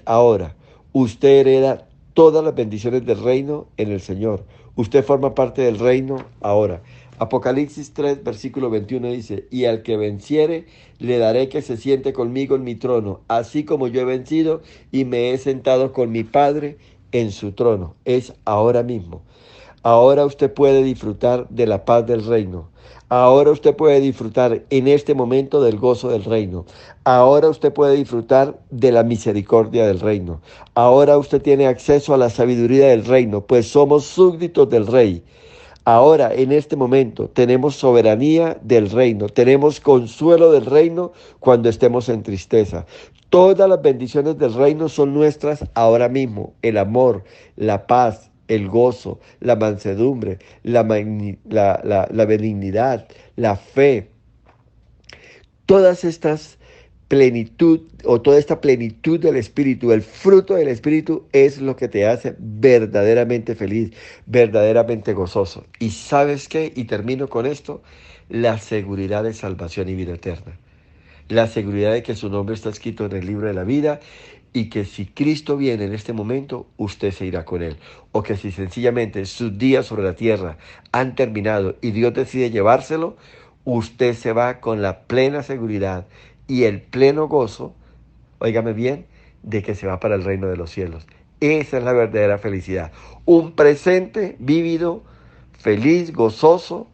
A: ahora. Usted hereda todas las bendiciones del reino en el Señor. Usted forma parte del reino ahora. Apocalipsis 3, versículo 21 dice, y al que venciere, le daré que se siente conmigo en mi trono, así como yo he vencido y me he sentado con mi Padre en su trono. Es ahora mismo. Ahora usted puede disfrutar de la paz del reino. Ahora usted puede disfrutar en este momento del gozo del reino. Ahora usted puede disfrutar de la misericordia del reino. Ahora usted tiene acceso a la sabiduría del reino, pues somos súbditos del rey. Ahora, en este momento, tenemos soberanía del reino, tenemos consuelo del reino cuando estemos en tristeza. Todas las bendiciones del reino son nuestras ahora mismo. El amor, la paz, el gozo, la mansedumbre, la benignidad, la fe. Todas estas plenitud o toda esta plenitud del Espíritu, el fruto del Espíritu es lo que te hace verdaderamente feliz, verdaderamente gozoso. ¿Y sabes qué? Y termino con esto, la seguridad de salvación y vida eterna. La seguridad de que su nombre está escrito en el libro de la vida y que si Cristo viene en este momento, usted se irá con él. O que si sencillamente sus días sobre la tierra han terminado y Dios decide llevárselo, usted se va con la plena seguridad y el pleno gozo, óigame bien, de que se va para el reino de los cielos. Esa es la verdadera felicidad. Un presente vívido, feliz, gozoso,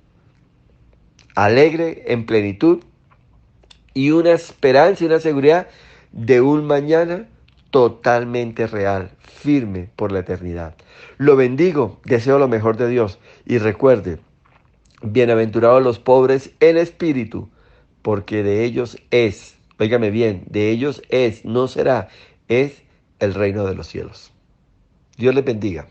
A: alegre, en plenitud y una esperanza y una seguridad de un mañana totalmente real, firme por la eternidad. Lo bendigo, deseo lo mejor de Dios y recuerde, bienaventurados los pobres en espíritu, porque de ellos es, óigame bien, de ellos es, no será, es el reino de los cielos. Dios les bendiga.